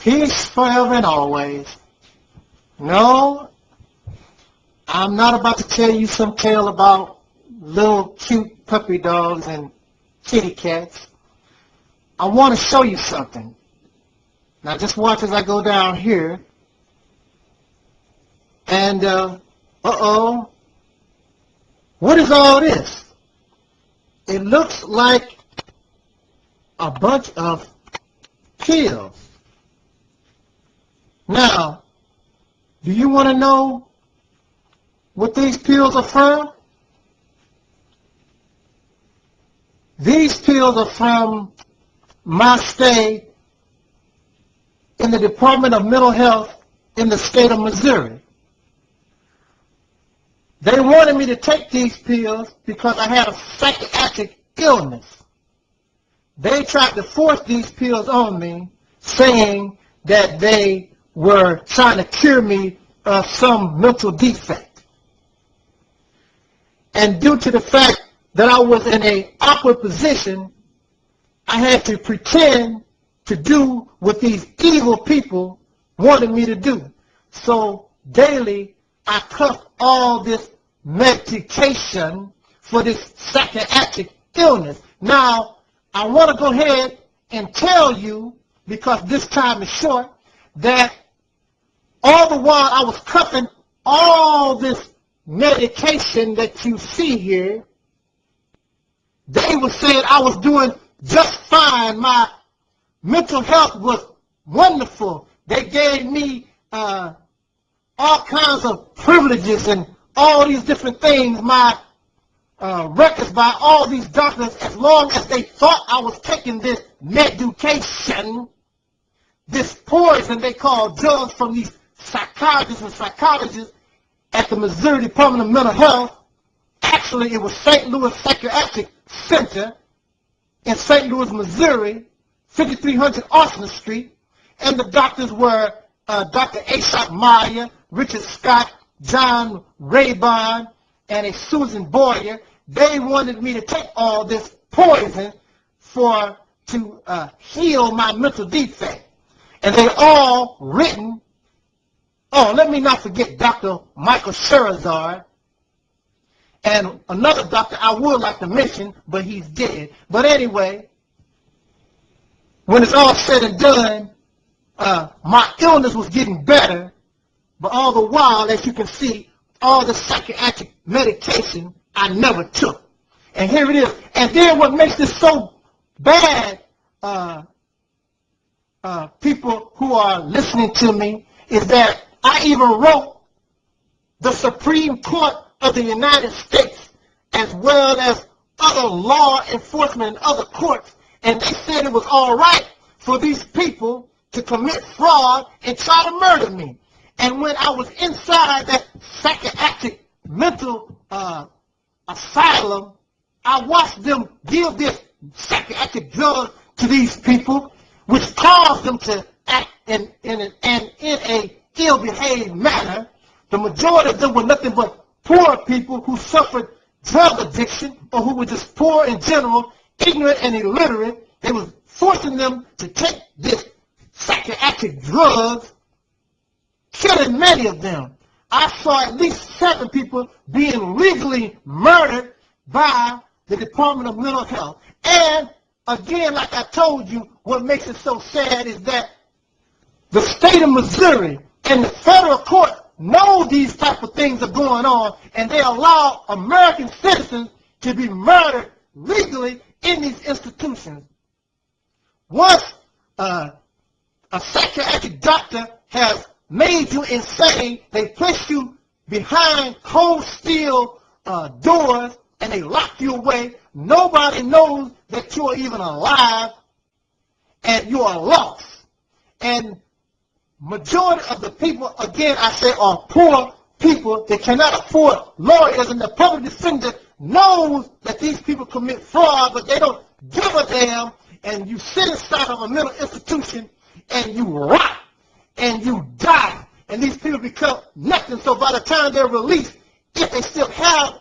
Peace forever and always. No, I'm not about to tell you some tale about little cute puppy dogs and kitty cats. I want to show you something. Now just watch as I go down here. And, uh-oh. What is all this? It looks like a bunch of pills. Now, do you want to know what these pills are from? These pills are from my stay in the Department of Mental Health in the state of Missouri. They wanted me to take these pills because I had a psychiatric illness. They tried to force these pills on me, saying that they were trying to cure me of some mental defect. And due to the fact that I was in an awkward position, I had to pretend to do what these evil people wanted me to do. So daily, I took all this medication for this psychiatric illness. Now, I want to go ahead and tell you, because this time is short, that all the while I was cupping all this medication that you see here, they were saying I was doing just fine. My mental health was wonderful. They gave me all kinds of privileges and all these different things, my records by all these doctors, as long as they thought I was taking this medication, this poison they call drugs from these psychiatrists and psychologists at the Missouri Department of Mental Health. Actually, it was St. Louis Psychiatric Center in St. Louis, Missouri, 5300 Austin Street, and the doctors were Dr. Aesop Meyer, Richard Scott, John Raybon, and a Susan Boyer. They wanted me to take all this poison to heal my mental defect. And they all written, let me not forget Dr. Michael Sherazard, and another doctor I would like to mention, but he's dead. But anyway, when it's all said and done, my illness was getting better, but all the while, as you can see, all the psychiatric medication I never took. And here it is. And then what makes this so bad, people who are listening to me, is that I even wrote the Supreme Court of the United States, as well as other law enforcement and other courts, and they said it was all right for these people to commit fraud and try to murder me. And when I was inside that psychiatric mental asylum, I watched them give this psychiatric drug to these people, which caused them to act in a ill-behaved manner. The majority of them were nothing but poor people who suffered drug addiction, or who were just poor in general, ignorant and illiterate. They was forcing them to take this psychiatric drugs, killing many of them. I saw at least 7 people being legally murdered by the Department of Mental Health. And again, like I told you, what makes it so sad is that the state of Missouri and the federal court know these type of things are going on, and they allow American citizens to be murdered legally in these institutions. Once a psychiatric doctor has made you insane, they place you behind cold steel doors, and they lock you away. Nobody knows that you are even alive, and you are lost. And majority of the people, again, I say, are poor people. They cannot afford lawyers, and the public defender knows that these people commit fraud, but they don't give a damn, and you sit inside of a mental institution, and you rot, and you die, and these people become nothing. So by the time they're released, if they still have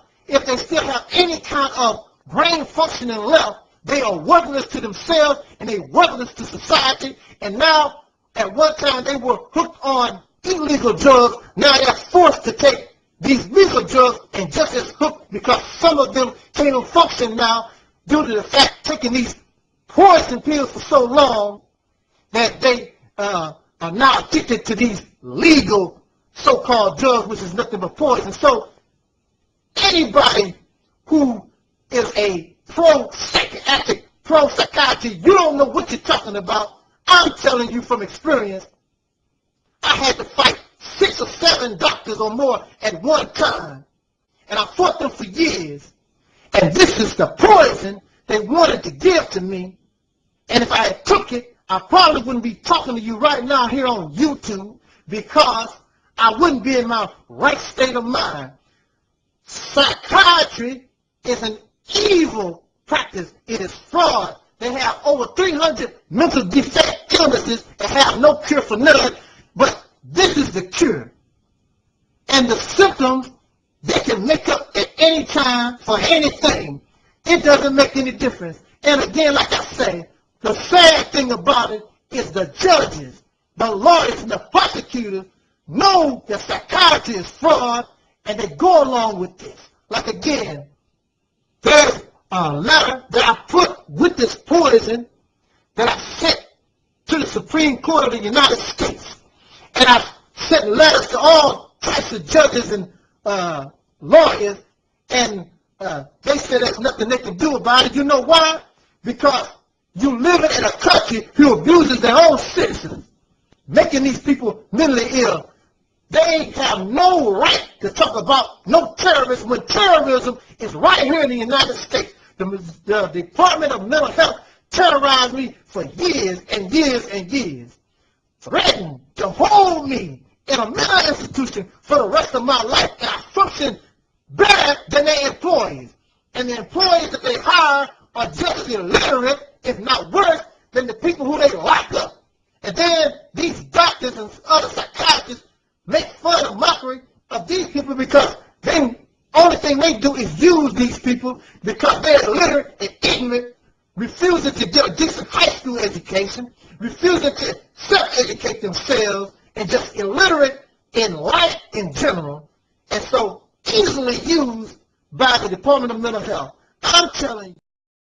any kind of brain functioning left, they are worthless to themselves, and they worthless to society. And now at one time they were hooked on illegal drugs. Now they're forced to take these legal drugs and just as hooked because some of them can't even function now due to the fact taking these poison pills for so long that they are now addicted to these legal so-called drugs, which is nothing but poison. So anybody who is a pro-psychiatric, pro-psychiatry, you don't know what you're talking about. I'm telling you from experience, I had to fight 6 or 7 doctors or more at one time, and I fought them for years. And this is the poison they wanted to give to me. And if I had took it, I probably wouldn't be talking to you right now here on YouTube because I wouldn't be in my right state of mind. Psychiatry is an evil practice. It is fraud. They have over 300 mental defect illnesses and have no cure for none. But this is the cure. And the symptoms they can make up at any time for anything. It doesn't make any difference. And again, like I say, the sad thing about it is the judges, the lawyers, and the prosecutors know that psychiatry is fraud, and they go along with this. Like again, there's a letter that I put with this poison that I sent to the Supreme Court of the United States. And I sent letters to all types of judges and lawyers, and they said there's nothing they can do about it. You know why? Because you live in a country who abuses their own citizens, making these people mentally ill. They have no right to talk about no terrorism when terrorism is right here in the United States. The Department of Mental Health terrorized me for years and years and years, threatened to hold me in a mental institution for the rest of my life, and I function better than their employees. And the employees that they hire are just as illiterate, if not worse, than the people who they lock up. And then these doctors and other psychiatrists make fun of mockery of these people because the only thing they do is use these people because they're illiterate and ignorant, refusing to get a decent high school education, refusing to self-educate themselves, and just illiterate in life in general, and so easily used by the Department of Mental Health. I'm telling you,